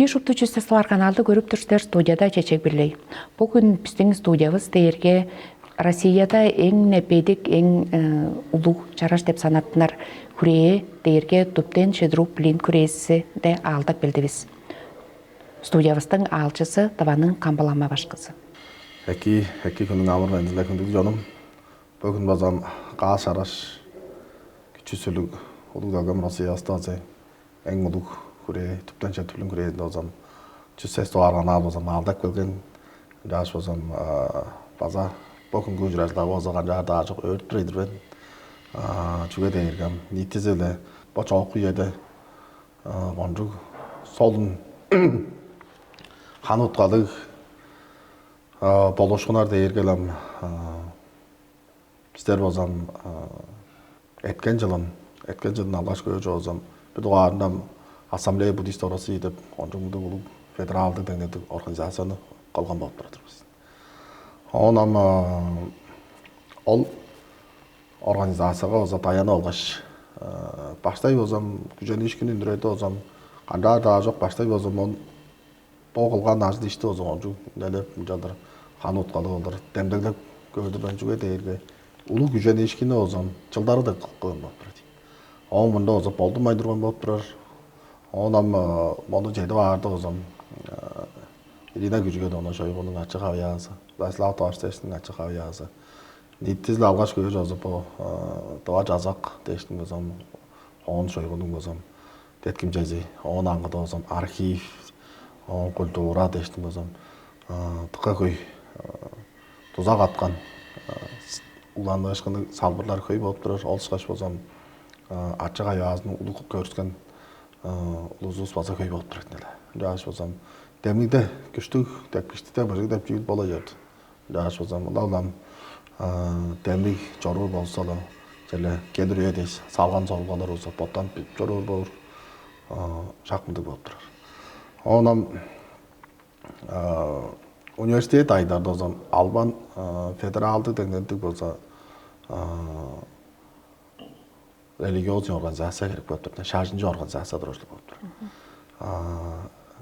Беш уптучу Слар каналды көрүп турсуздар студияда Чечек Бирлей. Бүгүн биздин студиябыз дээрге Россияда эң непедик, эң улуу чараш деп санаттынар күрээ дээрге туптен шедруп билин күрээси де алдап билдибиз. Студиябыздын алчысы Табанын Камбалама башкысы. Эки күнүн амыр энзиле күндүк жаным. Бүгүн базам каа шараш күчүсүлүк улуу дагам Россия астазы эң улуу күрээ туптен шедруп күрээсинде базам чүсес тоаргана базам алдап келген жаш базам база бүгүнкү журажлар базаган жарда жок өрттүрөйдүрбен чуге дээргем нитизеле бочок үйөдө онжук солун хануткалык болушкунар дээргелем биздер базам эткен жылын алгаш көчө базам бир Ассамблея буддистов России деп онжуңдук улуу федералдык деңгээлдик организацияны калган болуп турабыз. Онам ол организацияга оза таяна алгаш баштай бозам күжөн ишкини үндүрөйдө бозам кандай да жок баштай бозам он кылган ажды ишти бозам онжу нелеп жадар хануткалы болор демдеглеп көдүрбөн жүгө дээрге улуу күжөн ишкини бозам жылдары да кылган болуп турат. Он мында бозам болдумай турган болуп турар. Онам мону жеди барды бозам Ирина Күжүгө да шойгунун ачык авыясы, Васлав Тоштештин ачык авыясы. Ниттизле алгаш көчө жазып тоо жазак дештин бозам он шойгунун бозам тетким жазы, он аңгыда бозам архив, он культура дештин бозам тыкка көй тузак аткан уланышкыны салбырлар көй болуп турар. Олшкаш бозам ачык авыясынын улуу көрүскөн улуусуз база көй болуп турат эле. Жаш бозам демигде күчтүк текиштите бир деп жүйүл боло жүрдү. Жаш бозам улам демиг жоруу болсо эле желе кедирээ дейс салган солголор болсо боттан жоруу болур шакмындык болуп турар. Онам университет айдарда бозам Албан федералдык деңгээлдик болсо религиозный организация керек болуп турат. Шаржынчы организация дұрышлы болуп турат.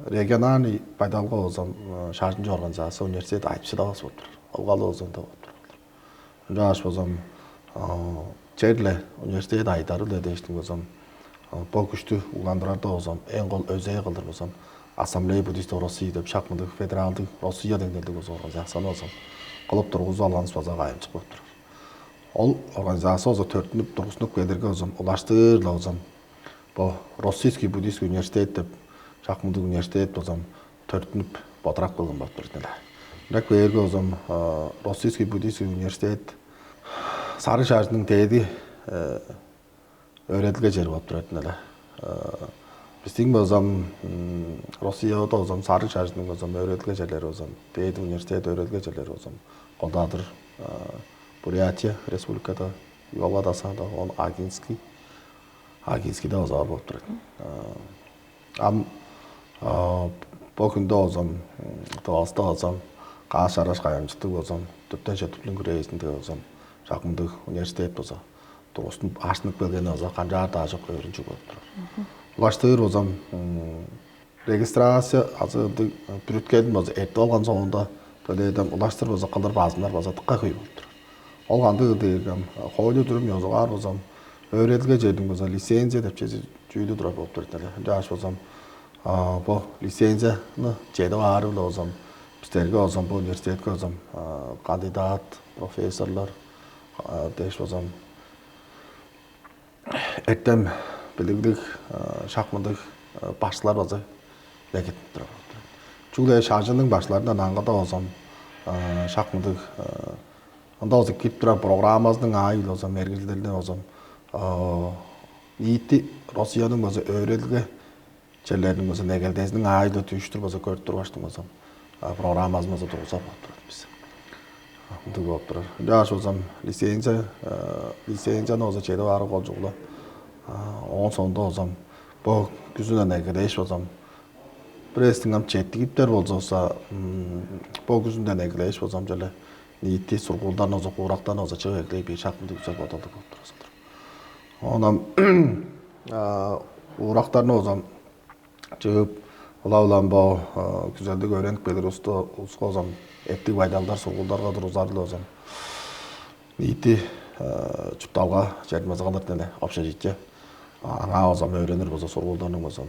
Региональный пайдалгы болсом шаржынчы организация университет айтчы да болуп турат. Алгалы болсом да болуп турат. Жаш болсом черле университет айтары эле дештин болсом бо күчтү уландырарда болсом эң кол өзөй кылдыр болсом Ассамблея буддистов России деп шакмындык федералдык Россия деңгээлдик организацияны болсом кылып тургузуп алганыбыз база кайымчык болуп турат. Ол организация озо төртүнүп тургусунуп келерге озом улаштырла озом бо Российский буддийский университет деп шакмындык университет бозом төртүнүп ботурак кылган болуп турат эле. Бирок берге озом Российский буддийский университет Сары шаарынын тээди өйрөтүлгөн жер болуп турат эле. Биздин бозом Россияда бозом Сары шаарынын бозом өйрөтүлгөн жерлери бозом тээди университет өйрөтүлгөн жерлери бозом Колдадыр Бурятия республикада Югославияда он Агинскийде озор болуп турат. Бо күндө озом Тоғаста озом каа шараш кайымчылык болсом туптен шедруп күрээсинде озом шакмындык университет болсо тургусунуп ачынып келген озо канжар да жок өрүнчү болуп турат. Улаштыр озом регистрация азырдык бүрүткелдин болсо эртип алган соңунда төлөйдөн улаштыр болсо калдыр базымдар болсо тыкка көй болуп турат. Ол кандык дегем койлу турум жазгар болсом өйрөтүлгөн жердин болсо лицензия деп жүйүлү турат болуп турат эле. Жаш болсом бу лицензияны жеди баары эле болсом биздерге болсом бу университетке болсом кандидат профессорлор деш болсом эртем биликтик шакмындык башчылар болсо лекет турат. Чугулай шаржынын башларынан аңгыда болсом шакмындык анда болсо кирип турар программасынын айыл болсом мергилдеринде болсом нийти Россиянын болсо өйрөтүлгөн жерлеринин болсо негелдесинин айылы түйүштүр болсо көрүп турбаштын болсом программасын болсо тургуза болуп турат биз. Мынтип болуп турар. Жаш болсом лицензияны болсо чеди баары колжугула он соңунда болсом бу күзүнөн негелеш болсом престингем четтигиптер болсо бу күзүндөн негелеш болсом желе нийти сургуулдан озо куурактан озо чыгып эклей бир шакмындык үзөк бодолдук болуп турасыздар. Онан урактарны озом чыгып улам бо güzellik öğrenip gelir usta ozam ettik байдалдар сургуулдарга тургузарлы озам. Ити чупталга жәрмазгалар дене общежитие. Аңа озам öğrenir болсо сургуулдарның озам.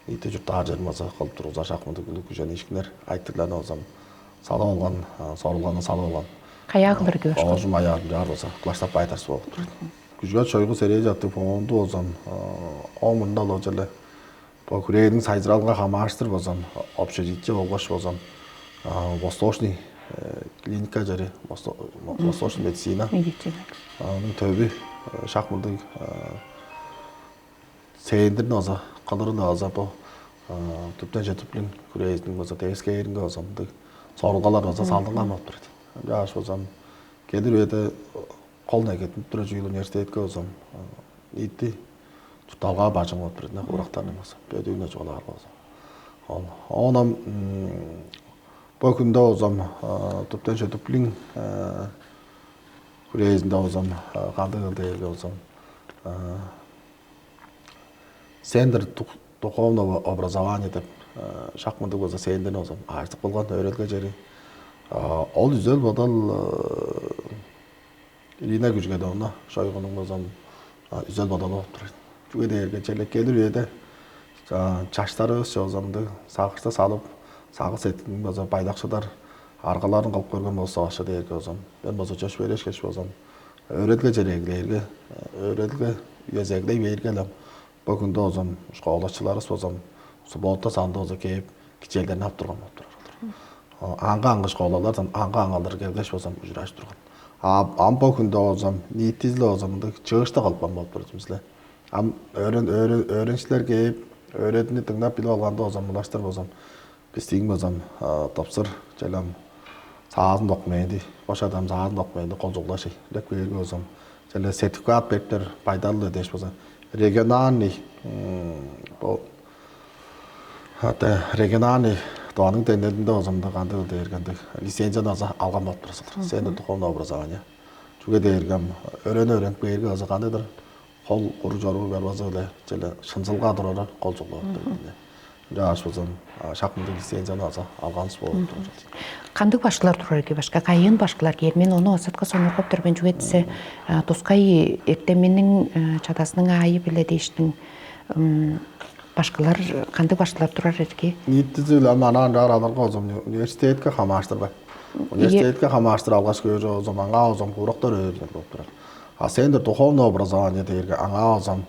Ити жуптага жәрмазга кылып тургуза шахматы күлүк жөн ишкинер айттырлар озам. Сала болгон, сорулганын сала болгон. Каягылар башка. Ожум аягым жар болсо класштап айтарсы болуп турат. Күжгө чойгу серие жатты фонду озам. Омунда ложеле. По күрейдин сайзыралга хамаштыр болсом, общежитие болгош болсом, восточный клиника жери, восточный медицина. Анын төбү шахматтык сейиндирин оза, калырын оза по түптөн жетиплин күрейдин болсо тескейиринге озам, сорулгалар оза салдынган болуп турат. Жаш болсом, келир өтө колуна кетип тура жүйүл университетке озам. Итти Tuttalga bacım oturuyor, ne kuraktan olmasa, bödüğüne çoğalar olsa. Onam bu günde ozam, tüpten şötüplün kureyizinde ozam, kandı kıldı ozam. Sender духовного образования деп шахматы болса сенден озам, артық болған öğretke жери. Ол үзел бодал Ирина күжге дауна, шойғының озам, үзел бодал болып тұрайды. Жүге дээрге желек келир үйede чаштары озамды сағышта салып, сағыс еттің болса байлақшыдар арғаларын қалып көрген болса ашы дээрге озам. Мен болса жөш береш кеш болсам, öğretke жерегілерге, öğretke үйезегілей бергелем. Бұл күнде озам, шқолашыларыз озам, суббота санды оза кейіп, кичелдерін ап тұрған болып тұрар. Аңға шқолалардан, аңғалар келгеш озам, жүраш тұрған. Бұл күнде озам, ниеттізлі озамды чығышта қалпан болып тұрар. Öğrenciler gelip öğretini tınlap bile olganda ozam bulaştır ozam. Bizden ozam topsır jelam sağızın dokmaydı. Boş adam sağızın dokmaydı kolcukla şey. Lek vergi ozam. Jela sertifikat bekler faydalı deş ozam. Regionalny bu hatta regionalny doğanın denildiğinde ozamda kandı dergende lisenziya ozam algan болып тұрасыздар. Sen de духовное образование. Çünkü dergem öğren vergi ozam kandıdır. Қол құру жару барбазы өле, желе шынзылға тұрары қол жоғылы өттірді. Жаш болсын, шақмынды лицензияны алғаныс болып тұрады. Қандық башқылар тұрарге башқа, қайын башқылар кер, мен оны осатқа сонырғып тұрбен жүгетісі, тосқай ектеменің чадасының айы біле дейштің башқылар, қандық башқылар тұрар ерге? Ниеттізі өлі анан жар аларға озым, университетке қамаштыр бай. Университетке қамаштыр алғаш көйі озым, аңа озым, құрықтар өрген болып тұрар. Сендер духовное образование дээрге аңа озам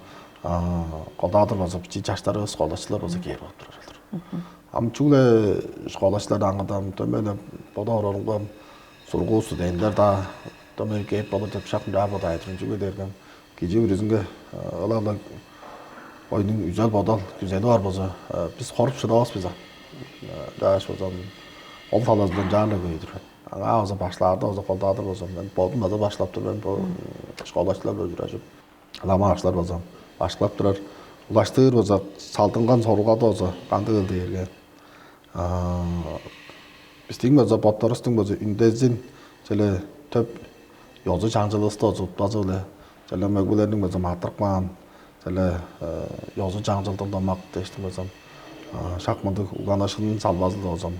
колдадыр болсо жаштары школачылар болсо кээп болуп турат. Чүгле школачылар аңадан төмөнө бодорунга сургуу студенттер да төмөн кээп болуп деп шакын жаа бода айтырын жүгө дерген. Кежи бүрүзүнгө алала ойдун үзөл бодол күзели бар болсо биз коруп чыдабыз биз. Жаш болсом ол талаз менен жааны көйдүрөт. Аңа оза башларды оза колдадыр болсом мен бодум да башлап турмун бу школачылар өзүрөжүп ламашлар болсом башлап турар улаштыр болсо салтынган сорууга да оза канды кылды жерге биздин болсо ботторустун болсо үндезин желе төп ёзу жаңжылысты оза утпазы эле желе мөгүлөрдүн болсо матыркман желе ёзу жаңжылдырдамак дештим болсом шахматтык уганашынын салбазы болсом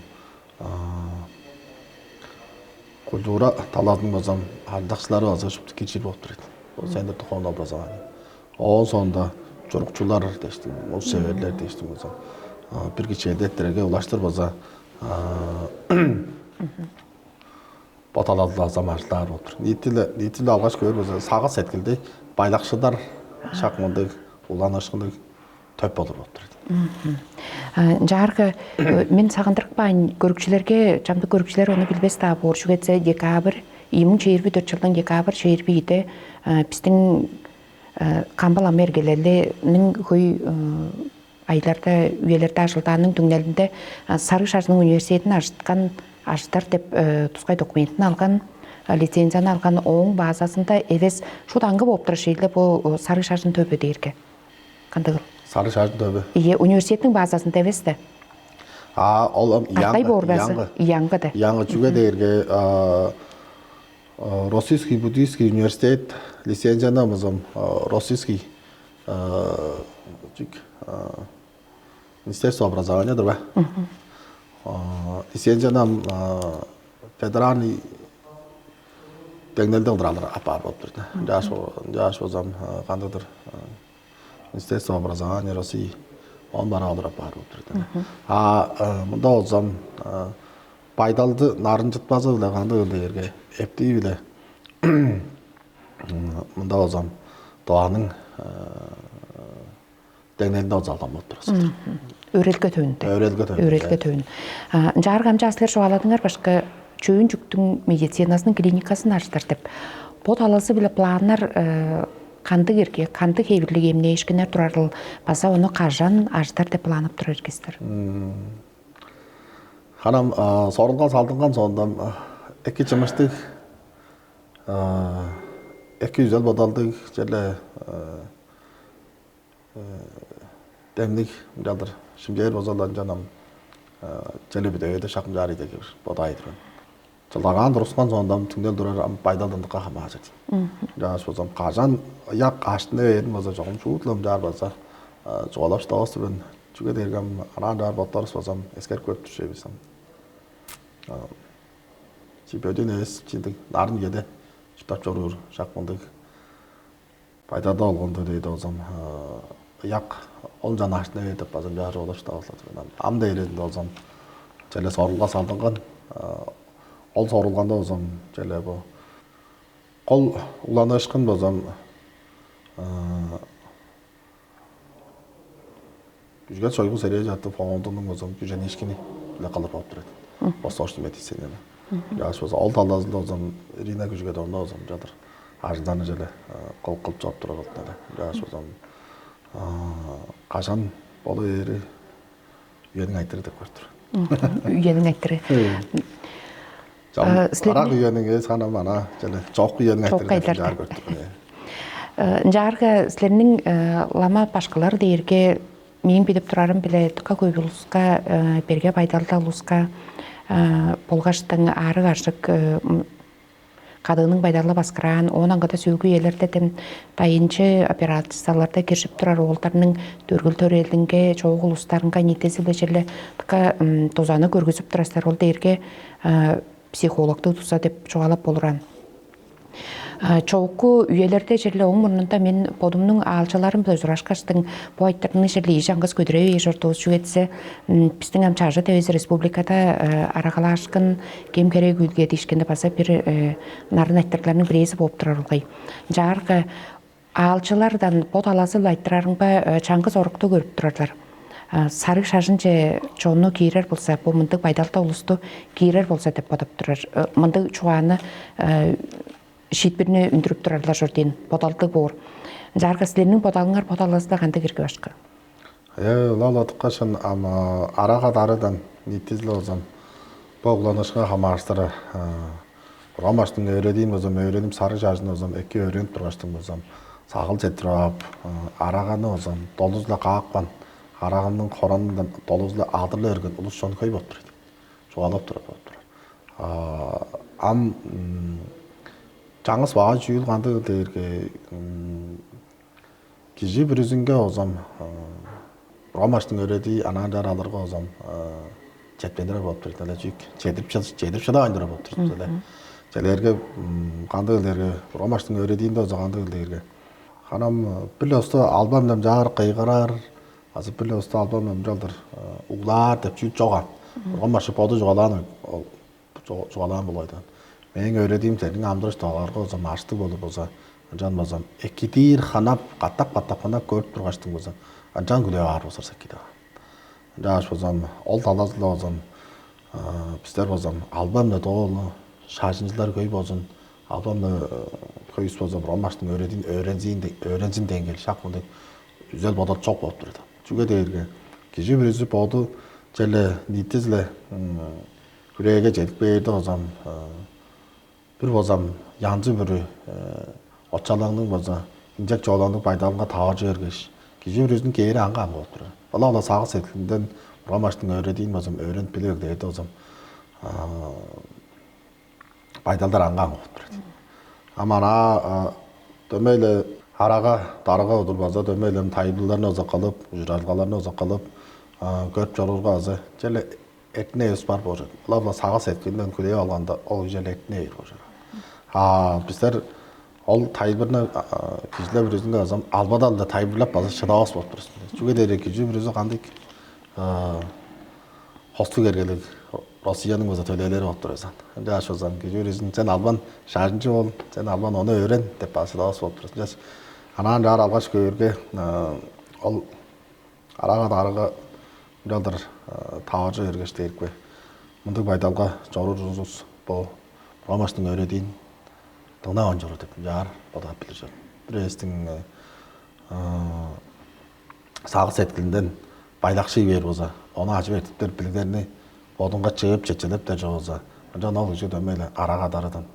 культура талаздын болсом ардакчылары азышып кечир болуп турат. Сендер духовное образование. Ол сонда жорукчулар дештим, ол себерлер дештим болсом. Бир кичелдеттерге улаштыр болсо баталадлар замаштар болуп тур. Ниетиле алгаш көрүп болсо сагыс эткилди байлакчыдар шакмындык уланышкындык төп болуп турат. Жарғы мен сағындырықпайын көрікшілерге, жамды көрікшілер оны білбес тағы боршу кетсе декабр, 2024 жылдың декабр 22-де біздің Камбал Америкелерінің көй айларда, үйелерді ажылданның түңнелінде Сары Шаржының университетін ажыттар деп тұсқай документін алған, лицензияны алған оң базасында евес шудаңғы болып тұры шейлі бұл Сары Шаржын төбі дейірге. Қандығыл? Сары Шаржын төбі? Университеттің базасында евесті? Ол Яңғы. Яңғы жүге дейірге Российский буддийский университет лицензияны мұзым Российский Министерство образования да лицензиянам федеральный тегнелден дыралар апар болып тұрды. Жаш озам қандыдыр Министерство образования России он бара алыр апар болып тұрды. Мұнда озам пайдалды нарын жытпазы біле қанды біле ерге эпти біле мұнда озам doğanın тегнелден озалдан болып тұрды. Өрелге төнді. Өрелге төнді. Жарғам жасылар жоғаладыңар башқа чөйін жүктің медицинасының клиникасын аштыр деп. Бот аласы білі планар қанды керге, қанды кейбірлік емне ешкінер тұрарыл, баса оны қажан аштыр деп планып тұр өргестір. Ханам сорылған салдынған соңдан екі чымыштық, екі yüzel бодалдық жерлі демлік жалдыр. Şimdi bozuldan canım çelip de öyle şakım cari de gibi bodaydı. Çalağan duruskan sondan tüngel durar am paydalandık kahma hacet. Ya sozam qajan yak aştını verin boza çoğum şuutlam jar bolsa çoğalap stawası ben çünkü dergam anan jar botlar sozam esker köp düşe bilsem. Çipödün es çindik narın yedi şitap çorur şakmındık. Paydada olğandı deydi ozam yak Olcan aştını edip bazı bir arı oluştu ağızladı. Amda eyledi olsam, çele sorulga saldıngan, ol sorulganda olsam, çele bu. Kol ulanışkın olsam, güzgel soygu seriye jattı, fağondunun olsam, güzen işkini bile kalıp alıp durdu. Bosta hoştum etisini. Yaş olsa, ol talazında olsam, rina güzgel onda olsam, jadır. Arjdan çele kol kılıp çap dura kaldı. Yaş olsam, қашан болу ері үйенің айтыры деп көрдір. Үйенің айтыры. Арақ үйенің сана мана жоқ үйенің айтыры деп жар көрдір. Жарғы сілерінің лама башқалар дейірге мен бедіп тұрарым біле тұқа көй ұлысқа, берге байдалда ұлысқа, болғаштың ары ғашық Қадығының байдалы басқыран, онан ғада сөйгі елердетім байыншы операцияларда кершіп тұрар олдарының төргіл төрелдіңге, çoğu ұлыстарынға нетесілі жерлі тозаны көргізіп тұрастар ол дейірге психологты тұса деп жоғалап болыран. Çoğu üyelerde жерлі оң мұрнында мен подымның алчаларын білі жұрашқаштың bu айттарының жерлі ешаңғыз көдірей ежортуыз жүгетсе біздің әмчажы тәуіз республикада арағала ашқын кем керек үлге дейшкенде баса бір нарын айттарларының біресі болып тұрарылғай. Жарғы алчалардан под аласы айттырарын ба чаңғыз орықты көріп тұрарлар. Сарық шашынче чону кейрер болса, бұл мұндық байдалта ұлысты кейрер болса деп бодап тұрар. Мұндық чуаны шитбіріне үндіріп тұрарлар жүрден, бодалды бор. Жарғы сілерінің бодалыңар бодаласында қанды керге башқы? Лауладық қашын араға дарыдан неттезілі озам. Бұл ұланышқа қамағыштары Ромаштың өредейін озам, өредім сары жажын озам, әке өреніп тұрғаштың озам. Сағыл жетіріп, арағаны озам, долызлы қағықпан, арағының қоранынан долызлы адырлы өрген ұлыс жон көй болып тұрады. Жоғалап тұрады. Жаңыз баға жүйілғанды дейірге кежі бір үзінге озам Ромаштың өредей анан жаралырға озам жетпендірі болып тұрды. Жетіп шыда айындыры болып тұрды. Жәлерге қанды кілдерге Ромаштың өредейінде оза қанды кілдерге. Қанам білі осты албамдам жағыр қайғарар, азы білі осты албамдам жалдыр ұғлар деп жүйт жоған. Ромашы поды жоғалан болайдан. Мен öğrediğim senin amdırış dağlarga ozam açtı bolup oza. Ancan bozam. Ekitir xanap, qattap xanap görüp turgaçtın bozam. Ancan güle ağır bozar sakida. Jaş bozam, ol talazlı ozam. Bizler bozam, albamda doğulu, şaşıncılar köy bozun. Albamda köyüs bozam, Romaştın öğrencin dengeli, şakmıdık. Güzel bodat çok bolup durdu. Çünkü deyirge, kişi birisi bodu, jelle nitizle küreğe жетip berdi ozam. Bir bozam yancı biri otçalığının boza injek çoğalandık baydalığına tağırcı ergeç. Kişi birisinin geyri anға oldu. Allah sağı setlinden Romaştın öğrediğin bozam öğrenip bilir deydi ozam. Baydalдар anға oldu. Ama dömeyle harağa, darığa odur baza dömeyle tayiblilerine oza kalıp, juralgalarına oza kalıp, көріп жолуға азы желе этне өс бар болжат. Лавла сағас еткенден күлей алғанда ол желе этне ер болжат. Біздер ол тайбырны кижілер бірізінгі азам албадалда тайбырлап базы шыдауыз болып тұрсын. Жүге дәрі кижі бірізі қандық хосту кергелік Россияның өзі төлелері болып тұрызан. Önce aş ozan kижі бірізін сен албан шаржынчы бол, сен албан оны өрен деп базы шыдауыз болып тұрсын. Анаған жар алғаш көрге ол араға дарыға жалдар тағажы ергештейік бе. Мұндық байдалға жору жұмыз бұл Ромаштың өредейін дұна он жору деп жар бада білір жар. Бір естің сағыз еткілінден байлақшы бер болса, оны ажы бертіптер білгеріне бодынға чығып чечелеп де жоғыза. Жан ол үші дөмейлі араға дарыдан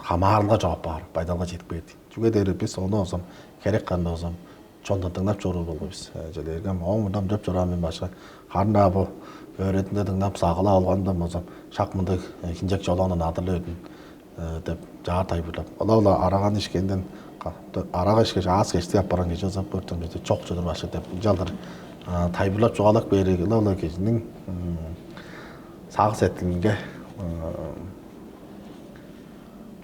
қамарылға жауап бар, байдалға жетіп берді. Жүге дәрі біз оны осам, керек қанды осам, чондан тыңнап жору болды біз. Желергем, оң мұндам жөп жорамын башқа. Қарында бұл өретінде тыңнап сағыла алғанда болсам, шақ мұндық кинжек жолағынан адырлы өтін деп жағар тайбырлап. Ола араған ішкенден, араға ішке аз кешті аппаран кеше зап көртім жете чоқ жөдір башы деп жалдар тайбырлап жоғалақ берегі. Ола кезінің сағыз әттілінге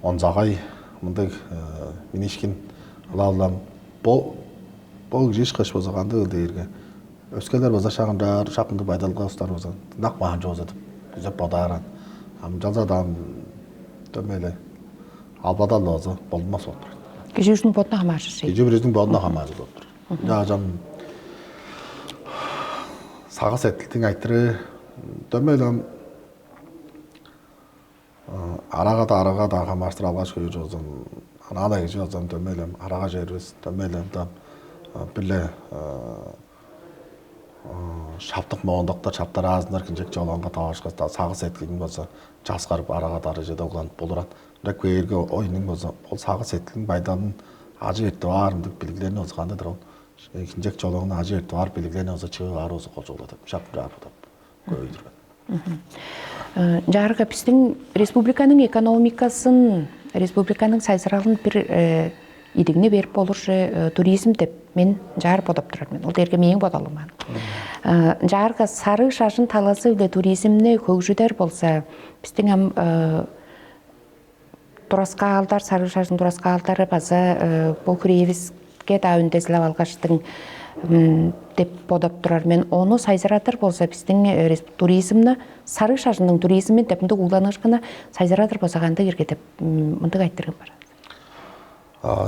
онзағай мұндық менешкен алалам бұл жеш қыш бозағанды үлдейірге. Өскелер боза шағындар, шақынды байдалға ұстар боза. Нақ маған жоғыз өтіп, күзеп бодаран. Жалзадан дөмелі албадал боза болмас отыр. Кижі үшінің бодына қамажы шей? Кижі біріздің бодына қамажы отыр. Жағажам сағыз әттілдің айтыры дөмелі араға да қамаштыр алғаш көй жоғызын. Анада кежі жазам дөмелем, араға жеріз, дөмелем да білі шаптық моғындықта шаптар азындар кінжек жоланға тауашқа сағыз еткінің болса жасқарып араға дары жеді оғыланып болыран. Бірақ көйерге ойының болса, ол сағыз еткінің байдалының ажы ерті бар, мүдік білгілеріне өзі қандыдыр ол. Кінжек жоланға ажы ерті бар, білгілеріне өзі чығы ары өзі қол жолады. Шаптың жарып отап көйдірген. Жарғы біздің республиканың экономикасын, республиканың сайсыралын бір идігіне беріп болыршы туризм деп мен жар бодап тұрармен. Ол дерге мейін бодалыман. Жарғы сары шашын таласы үлі туризміне көкжүдер болса, біздің тұрасқа алдар, сары шашын тұрасқа алдары база бұл күрейевізге да үндесілі алғаштың деп бодап тұрар. Мен оны сайзыратыр болса, біздің туризмні, сары шашының туризмін депінді ұлданышқына сайзыратыр болсағанды ерге деп мұндық айттырғым бар.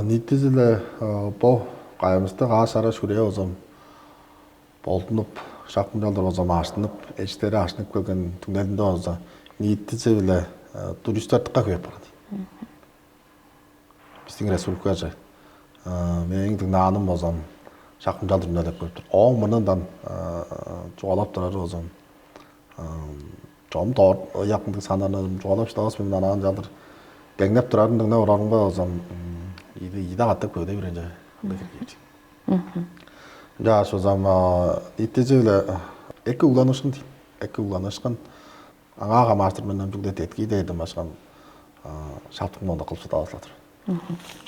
Ниттізілі бұл қайымызды ғашара шүрее озам болтынып, шақпындалдар озам ашынып, әштері ашынып көлген түңделінде оза ниттізілі туристердіққа көйіп барады. Біздің республика жай. Менің наным озам шақпындалдар мүнелеп көріп тұр. Оң мұнындан жоғалап тұрар озам. Жоғым тауыр, яқындық санарым жоғалап шыдағыз мен анаған жалдыр. Дәңнеп тұрарындығына орарынға озам. Ида қаттық көйде бірін жай. Жа шозам иттезілі әкі ұланышын дейм. Әкі ұланышын аңаға мастыр менен жүгдет еткейді едім ашқан шаптық мұнда қылып сұта асылатыр.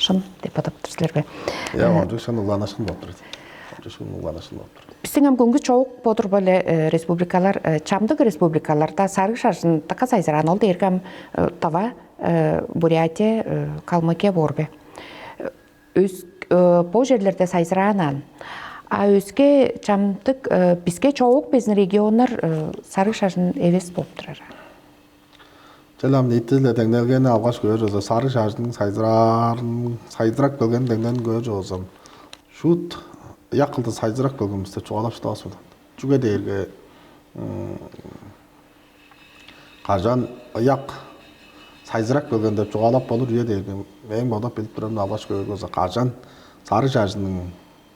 Шын деп атап тұрсылар бе? Онжық шын ұланышын болып тұрды. Біздің әмкөнгі чоуқ бодыр бөлі республикалар, чамдық республикаларда сары шашын тақа сайзыран олды ергім тава Бурятия, Калмыкия борбе. Бұл жерлерде сайзыранан. А өзге чамдық бізге чоуқ безін регионлар сары шашын евес болып тұрар. Желам ниттізілі дәңделгені алғаш көз өзі сары шашының сайдырақ бөлген дәңден көз өзім. Шут яқылды сайдырақ бөлгімізді жоғалап шыдауыз бұдан. Жүге дейірге қаржан яқ сайдырақ бөлген деп жоғалап болыр ие дейірге. Мен бодап біліп тұрымды алғаш көз өзі қаржан сары шашының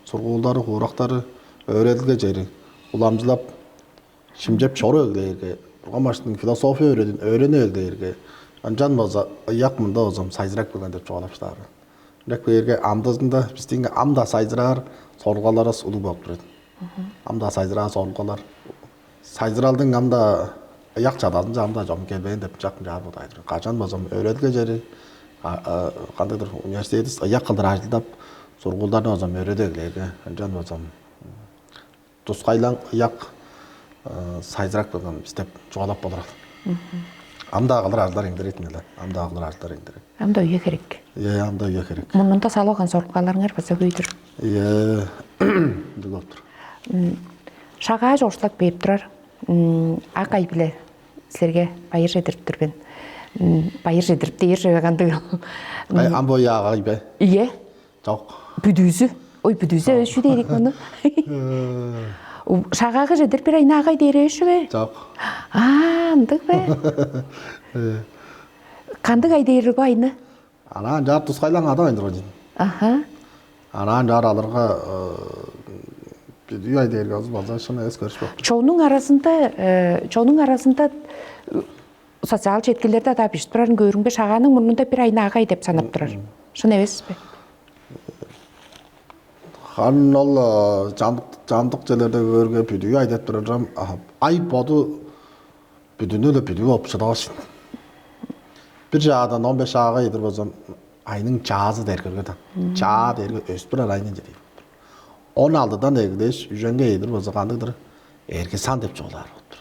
сұрғылдары, қорақтары өреділге жері ұламжылап шымжеп шоры өлдейірге. Ромаштың философия өрене өлдейірге. Анжан болса яқ мұнда өзім сайдырақ бөлген деп жоғалап шыдары. Бірақ берге амдызында біздің амда сайдырар сорғаларыз ұлы болып тұрады. Амда сайдырар сорғалар. Сайдыралдың амда яқ чадасынша амда жом келбейін деп жақын жар болды айтыр. Қашан болсам өреділге жері қандайдыр университетіс яқ қылдыр ажылдап сорғылдарын өзім өредегілерге. Анжан болсам тұсқайлан яқ сайзыраак болгон иштеп жугалап болорот. Амдагылар ажлар эңдирет эле. Амдагылар ажлар эңдирет. Амда үйө керек. Анда үйө керек. Мунунда салган соруккаларыңар болсо күйдүр. Дулоптур. Шагаа жорслак берип турар. Акай биле силерге байыр жедирип турбен. Байыр жедирип дейир кандык. Амбо яга бе. Ие. Жок. Бүдүүзү. Ой бүдүүзү өшү дейик муну. Шагага жедирип бер айна агай дейир өшү бе? Жок. Андык бе? Кандык ай дейир го айны? Анан жар тускайлаң ада эндир. Анан жар аларга бүдүү ай дейирге болсо шуну эскеришпек. Чоонун арасында социал четкилерде да бишип турарын көрүңбө шаганын мурнунда бир айна агай деп санап турар. Шуну эбесизби? Хан ол жамдык жерлерде көргө бүдүү ай деп турарам. Ай боду бүдүүнү эле бүдүү болуп чыдагыш. Bir жаадан 15 жаага едир болсом айнын чаазы дергерге да. Чаа дерге өспүр айнын жеди. 16-дан эгдеш үжөнгө едир болсо кандыктыр эрке сан деп жолар болуптур.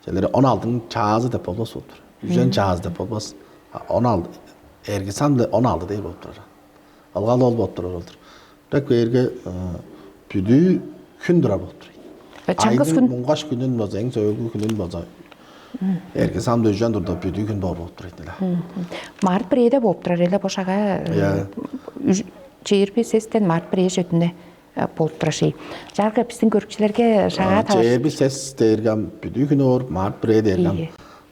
Желери 16-нын чаазы деп болбос болуптур. Үжөн чаазы деп болбос. 16 эрке сан деле 16 деп болуптур. Алгалы болуп турар. Бирок эрге бүдүү күн дура болуптур. Чаңгыз күн муңгаш күнүн болсо эң сөөгү күнүн болсо эрке самды үжөн турда бүдүү күн болуп турат эле. Март биреде болуп турар эле бошага. Чейирби сестен март бирее жөтүнө болуп турашый. Жарга биздин көрүүчүлөргө шага табар. Чейирби сес дергем бүдүү күнү ор март бирее дергем.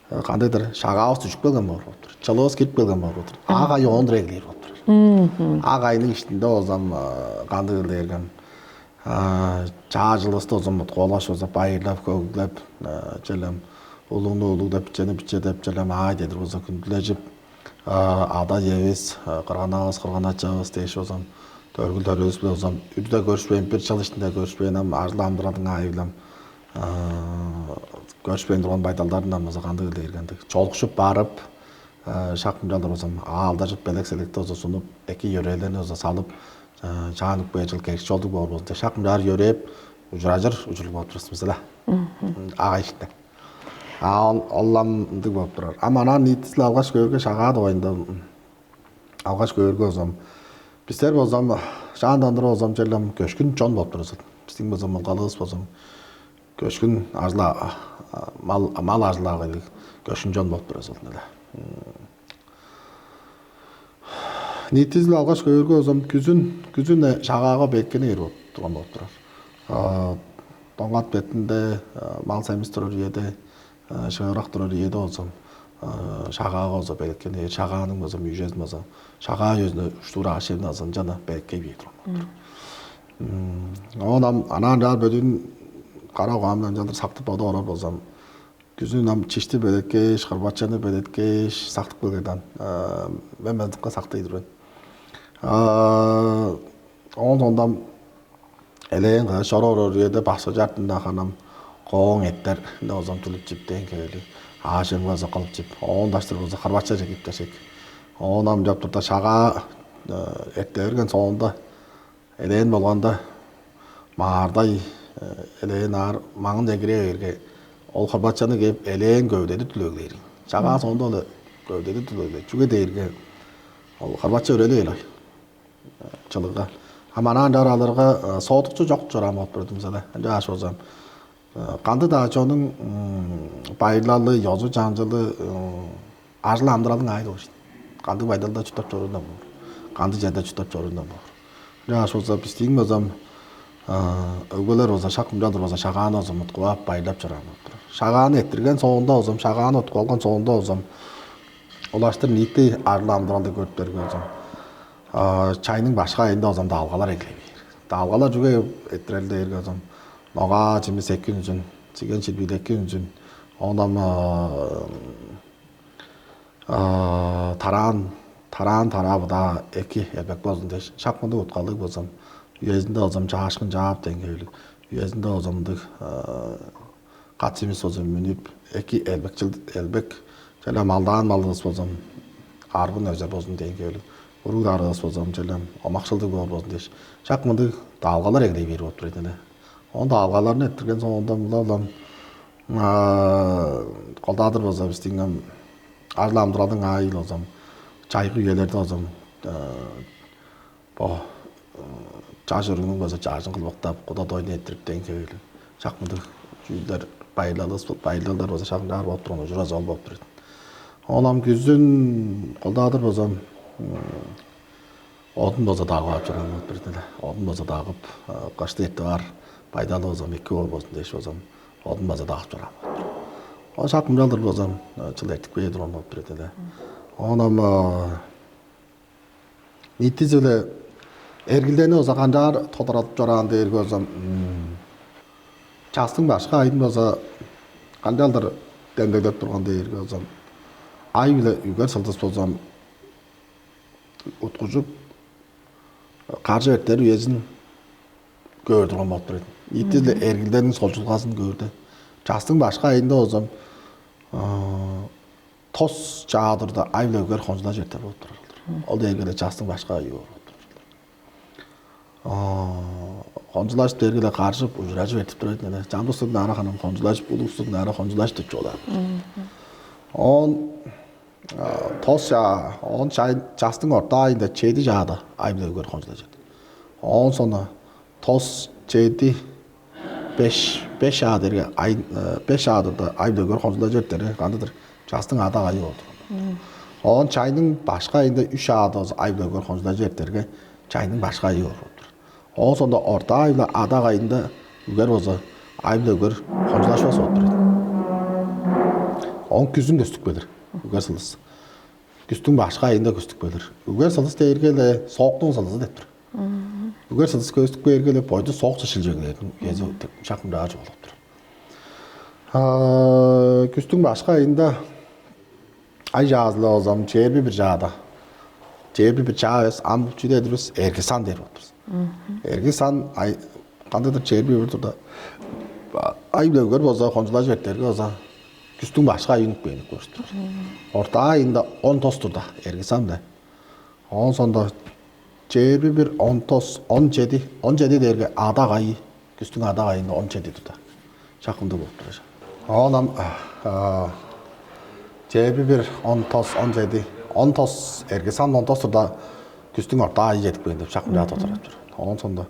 Кандайдыр шагаабыз түшүп келген болуп тур. Чалыбыз кирип келген болуп тур. Ага йоон регли болуп тур. Ага айнын ичинде озам кандайдыр дергем. Чаажылысты озам колаш озап байырлап көгүлөп желем улууну улуу деп биче деп желем ай дедир болсо күндүлежип ада жебиз кырганабыз кырганачабыз деш озам төргүлдөрүбүз биле озам үйдө көрүшпөйм бир жыл ичинде көрүшпөйм арзламдырадың айылам көрүшпөйм турган байдалдарынан болсо кандай дегендик чолукшуп барып шакмжалдар озам алдажып белек селекте озо сунуп эки йөрөлөрүн озо салып чаанып быйыл кекиш жолдук болбосун шакмжар йөрөп ужуражыр ужурлук болуп турасыз эле ага иште Алламдык болуп турар. Анан нитисиле алгач көргө шагаа добайында алгач көргө озом биздер болсом шаандандыр озом жерлем көчкүн чон болуп турат. Биздин болсом калыбыз болсом көчкүн ажла мал ажлагы көчкүн чон болуп турат эле. Нитисиле алгач көргө озом күзүн шагаага беккене болуп турган болуп турар. Тоңат бетинде мал семиз турар жерде шыгыраак турар жерде болсом шагаага озо белеккене шагаанын болсом үйжөсүн болсом шагаа өзүнө уштуура ашебин алсам жана белекке бий турган болуптур. Анан жар бөдүн кара куам менен сактып бодо орор болсом күзүн чишти белеккеш кырбачаны белеккеш сактып келгенден мемдикке сактайдыр. Ондан элең шорор жерде бакча жартында ханам коң эттер озом тулуп жиптен келип ашым болсо калып жип ондаштыр болсо карбача жегип ташек онам жап турда шага эттерген соонда элен болгондо маардай элен ар маңын дегире ол карбачаны кеп элен көвдөдү түлөглөйр шага сондо эле көвдөдү түлөглөйр чүгө дээрге ол карбача өрөлөй эле чылыгга анан жар аларга соодукчу жок жарам болуп турдум эле жаш болсом канды даачонун байлалы ёзу жаңжылы ажлы амдыралдын айы болуш. Канды байдалда чутап жорундан болор. Канды жерде чутап жорундан болор. Жаш болсо биздин болсом өгөлөр болсо шакмжалдар болсо шагааны озом уткулап байлап жарам болуп турар. Шагааны эттирген соонда озом шагааны уткуп алган соонда озом улаштыр нити ажлы амдыралды көрүптөргө озом чайнын башка айында озом далгалар эклебейр. Далгалар жүгө эттирелде эрге озом Нога чими 2 үнзүн, сиген чирбиyle 2 үнзүн, ondan tarabı da eki elbek bozun deş. Şakmanda utkalık bozam. Yüzünde ozam çaşkın cevap dengeylik. Yüzünde ozamdık kaçımız ozam münüp eki elbek Çelem maldan bozam. Arbın özel bozun dengeylik. Uruk arıdas bozam çelem amakçıldık bozun deş. Şakmanda dalgalar egley berip oturuydu. Onda dalgalarını ettirgen soň ondan Қолдадыр болса біздің ажыламдырадың айыл озам, жайғы үйлерді озам, бұл жаш өргінің болса жашын қылбақтап, құда дойны еттіріп дейін сөйлі. Шақмыдық жүйілер байлалар болса шақын жар болып тұрғаны жүра зал болып тұрады. Олам күзін қолдадыр болсам, odun болса дағып алып жүрген болып тұрады. Odun болса дағып, қашты етті бар, пайдалы болсам, 2 ол болсын деш болсам, odun болса дағып жүрген болып тұрады. Ол шақым жалдыр болсам, чыл ертік бейдір он болып тұрады. Онам ниттізілі әргілдені болса қанжар тодыратып жораған дейіргі болсам, жастың башқа айдың болса қанжалдыр дәмдегдеп тұрған дейіргі болсам, ай біле үйгер сылтыс болсам, ұтқызып, қаржы әрттері өзін көрдірген болып тұрады. Ниттізілі әргілдерінің солшылғасын көрді. Жастың башқа айында болсам, тос жағадырда ай біле үйгер қонжыла жертер болып тұрады. Ол дәргілі жастың башқа айы болып тұрады. Қонжылашып дәргілі қаржып, ұжыражып ертіп тұрады. Жандыстың нары қаным қонжылашып, ұлыстың нары қонжылашып деп жолады. Тос жағы, он жастың орта айында чейді жағады, ай біле үйгер қонжыла жеді. Он соны тос чейді 5 жағадырға, 5 жағадырда ай біле үйгер қонжыла жеттері, қандыдыр жастың адақ айы болды. Он чайның башқа айында 3 жағады ай біле үйгер қонжыла жеттерге чайның башқа айы болды. Он сонда орта айында адақ айында үйгер болса ай біле үйгер қонжылашпасы болып тұрады. Он күзін көстік белір, үйгер сылыс. Күстің башқа айында көстік белір. Үйгер сылыс дейіргелі соқтың сылысы деп тұр. Үйгер сылыс көстік бергелі бойды соқты шілжегілердің езі шақым жағы болып тұр. Күстің башқа айында ай жазылы олзам, жербі бір жағада. Жербі бір жағы өз, ам бүкчі дедіріз, әргі сан дер болып тұрыз. Әргі сан, қандайдыр жербі бір тұрда. Ай біле үйгер болса, қонжыла жертерге болса, күстің башқа айынып бейініп көрістір. Орта айында 10 тос тұрда, әргі сан да. Он сонда жербі бір 10 тос, 17 дерге адақ айы, күстің адақ айында 17 тұрда. Шақымды болып тұрыр. Онам жербі бір 10 тос, 17, 10 тос, әргі сан 10 тос тұрда күстің орта айы жетіп бейіндіп шақымды ататырып жүр. Он сонда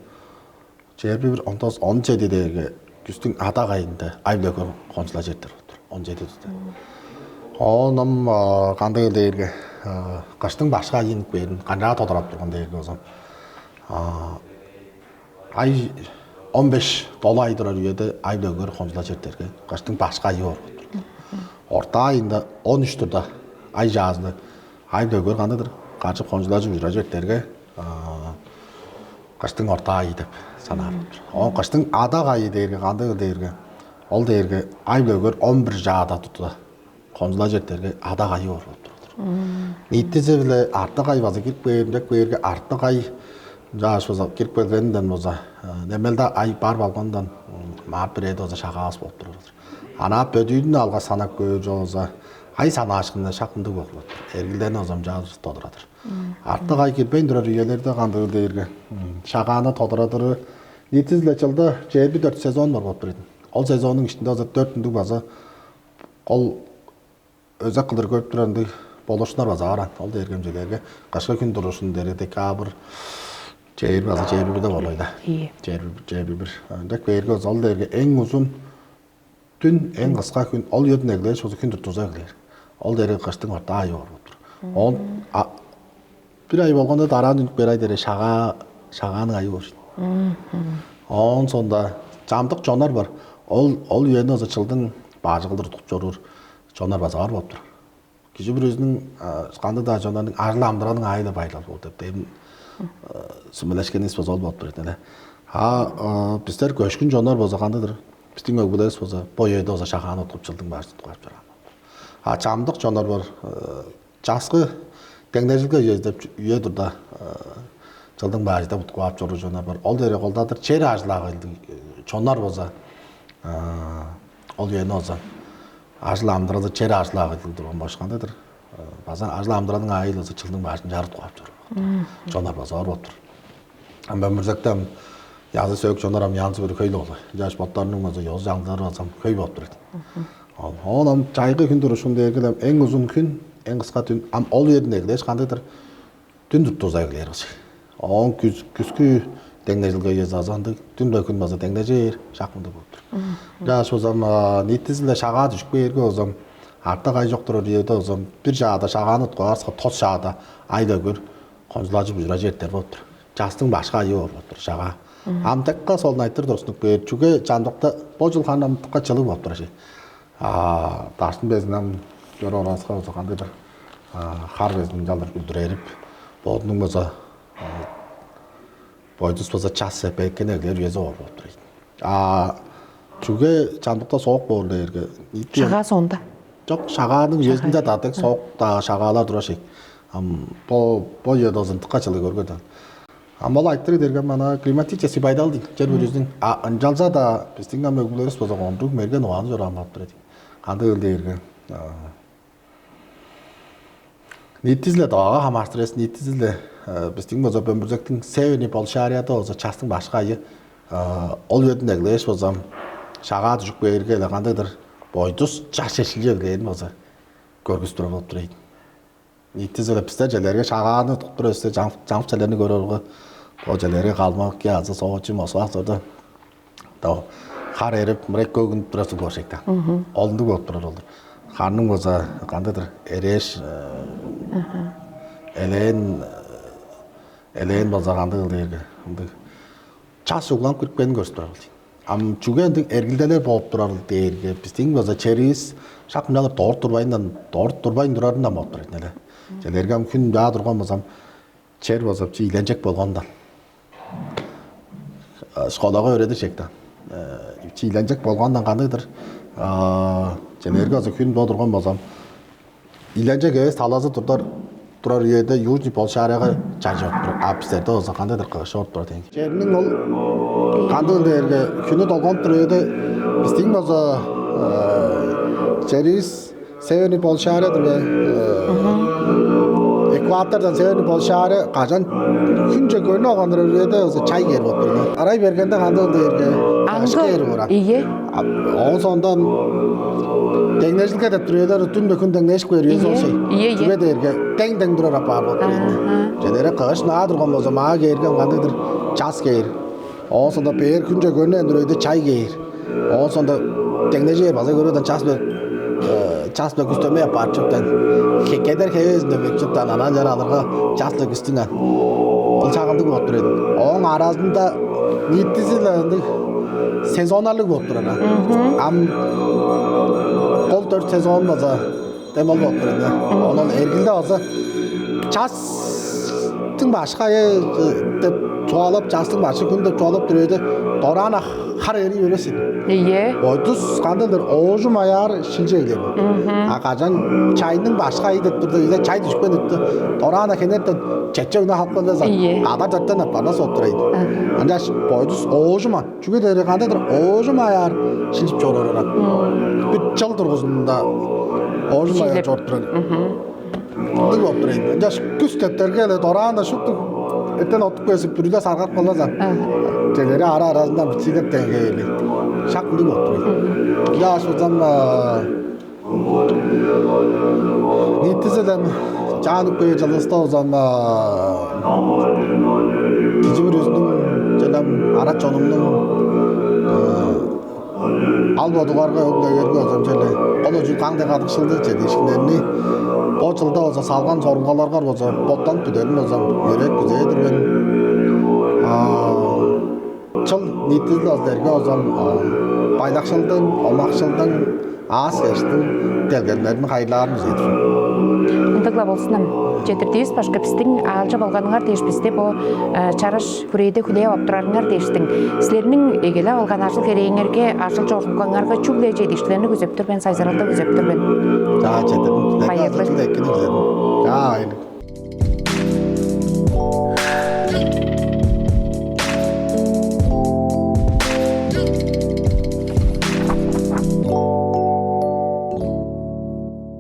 жербі бір 10 тос, 17 дерге күстің адақ айында ай біле көріп қоншыла жеттір отыр. 17 тұрда. Онам қандай елдерге қаштың башқа айынып бейін, қанжаға тодырап тұрған дейірге озам. Ай 15 долы айдырар үйеді ай біле көріп қоншыла жеттерге қаштың башқа айы орып отыр. Орта айында 13 тұрда ай жазды ай біле көріп қандыдыр қашып қоншыла жүра жеттерге қаштың орта айы деп санап отыр. Он қаштың адақ айы дейірге қандай дейірге ол дейірге ай біле көріп 11 жағада тұтыда қоншыла жеттерге адақ айы орып отыр. Ниттізе біле артық ай база кіріп берге артық ай жаш болса кіріп бергенінден болса немелді ай бар балғандан мағып бір еді болса шаға ас болып тұрыр. Ана бөдүйдің алға санап көй жолса ай сана ашқында шақымды болып отыр. Әргілден озам жазы тодырадыр. Артық ай кірпейін тұрар үйелерді қандығы дейірге шағаны тодырадыр. Ниттізілі жылда 24 сезон бар болып тұреді. Ол сезонның ішінде 4-түндік база ол өзі қылдыр көріп тұрарынды болушынар база аран. Ол дейіргем желерге қашқа күн тұрышын дәрі декабр жербі бірді болойда. Жербі бір. Дәк берге ол дейірге ең ұзын түн, ең қысқа күн, ол ердің әгілер, шосы күн тұртуза әгілер. Ол дейірге қыштың орта айы орып отыр. Bir ay болғанда даран үніп бер ай дере шағаның айы оршын. Он сонда жамдық жонар бар. Ол үйені өзі чылдың бажығылдыр тұқып жорыр, жонар базағар болып тұр. Кеше бір өзінің қанды да жонардың ажылы амдыраның айылы байлар болды. Деймін сүмелешкен ес боза ол болып тұрды. Біздер көшкін жонар боза қандыдыр. Біздің өгілес боза бой өйді өзі шағаны ұтқып чылдың бажын тұқып жорған. Жамдық жонар бар. Жасқы дәңдәжілгі ездеп үйе тұрда жылдың бажыда ұтқып ап жоры жонар бар. Ол дере қолдадыр чері ажылағы жонар боза ол үйені оза ажылы амдырады чері ажылағы тұрған башқандадыр. Базан ажылы амдырадың айыл өзі жылдың бажын жарып қойып жоры. Жонар боза бар болып тұр. Мен бірзектен Yazı söök jonarım yansı bir köylü oldu. Yaş botlarının mazı yoz yanları alsam köy bolup durdu. Onam çaygı gün duruşun dergilem en uzun gün, en kısa tün am ol yerindeki hiç kandaydır. Tün tuttu zaygılarız. On küskü dengdejilge yazandı. Tün de gün mazı dengdejer şakmında bolup. Yaş o zaman nitizle şaga düşüp berge o zaman artta gay joktur yerde o zaman bir jağda şaganı koyarsa toz jağda ayda gör konjulacı bujura jerter bolup. Жастың башқа айы болып отыр шаға. Амтаққа сол айтыр дұрысынып көр. Чүге жандықта бұл жыл қанамтыққа жылы болып тұр ше. Таштың безінен жөр орасқа осы қандай бір қар безінің жалдар күлдір еріп. Болдың болса бойдыс болса час сәпеккен әглер езі болып тұр. Чүге жандықта соғық болды ерге. Шаға сонда? Жоқ, шағаның жезінде дадық соғықта шағалар тұра ше. Бұл еді озын тұққа жылы көргеді. Амал айттыры дерген мана климатический байдал дейді. Жер өріздің жалса да біздің өкілеріс болса қондық мерген оғаны жор амап тұрады. Қанды өлді ерген. Ниттізлі дауға хамастырес, ниттізлі біздің болса бөмбірзектің севені болшарияда болса частың башқа айы ол өтін әгілеш болса шаға түшік бергелі қандайдыр бойдыс жас шешілі өлгейін болса көргіз тұрып болып тұрайды. Ниттізлі біздер жәлерге шағаны тұқтыр өсті жаңып жәлеріні көрергі o jelere kalmak yazı soğucu masal sonra da har erip mürek gögün turası görsekten. Oldu bu turar oldu. Karnım olsa kandadır ereş eleğin bolsa kandadır derge. Ças yoklan kırk beni gösterir. Am çünkü ergildeler bolup turar derge. Bizden bolsa çeriz şakmınalar doğru turbayın durarından bolup turar nele. Jelerge mümkün daha durgan bolsam çer bolsa ilenecek bolgandan. Школаға өреді шекті. Иленжек болғандан қандайдыр. Жәнерге азы күн болдырған болсам. Иленжек өз талазы тұрар үйеді Южный Полшарияға чаржы өттір. Апистерді олса қандайдыр қығышы орып тұрар теңгі. Жерінің ол қандайдыр ерге күні толған тұр еді. Біздің болса Черис Северный Полшарияdır ve Ekvatordan Severni Polşarı qajan күнчө көрүнө оғандар өреді өзі чай кер болып тұрды. Арай бергенде қанды олды ерге ашық кер бұра. Ие. Оғын сондан деңнежілге деп тұреді, түнді күн деңнешік көрі өзі олшай. Түбе де ерге дәң тұрар апа болып тұрды. Жәдері қағыш наға тұрған болса маға керген қандайдыр час кер. Оғын сонда бер күнчө көрінен өреді чай кер. Оғын сонда деңнежі база көреден Çasla güsteme yapar çöpten. Keder kevizinde bek çöpten anan jaralarga çasla güstüngän. Ol çağındık bolup duredy. Oň arasında nittizilende sezonallyk bolup durady. Am kol 4 sezon bolsa demal bolup durady. Onun ergilde bolsa çastın başga dep çoğalıp çastın başga gün dep çoğalıp duredy. Dorana har eri öresin. Ие. Boydus kandadır oğuzum ayar şilceyle bu. Akacan çayının başka iyi de durdu. Çay düşpen etti. Orana kenerden çekçeğine halkında zat. Kadar zaten yapana soturaydı. Ancak boydus oğuzum an. Çünkü de kandadır oğuzum ayar şilcip çoğurur. Bir çal durguzunda oğuzum ayar çoğurtur. Dık oturaydı. Ancak küs teptergeyle orana şuttu. Etten otup kesip duruyla sarkak kolazan. Jeleri arasından bir çiğdep dengeyle. Şaklık oturuyor. Ya şu zaman nittizeden canıp koyu çalıştı o zaman Tijibir özünün jenem araç yolumның албадугарга өңдөйөргө озом желе коло жул каңдай кадыкшылды жеди ишкилерни о жылда болсо салган сорунгаларга болсо боттон түдөрүн озом үйрөк күзөйдүргөн чыл ниттизли оздерге озом байлакчылдын олмакчылдын аас эштин келгендердин кайырларын үзөйдүр. Ындыгла болсунам жетирдиз башка биздин алжа болгонуңар деш бизде бу чараш хүрейде хүлээ алып турарыңар дештиң. Силердин эгеле алган ажыл кереңерге ажыл жорулгангарга чүгле жедишлерни күзөптүр мен сайзаралда күзөптүр мен. Жаа жетирдим. Байырлы.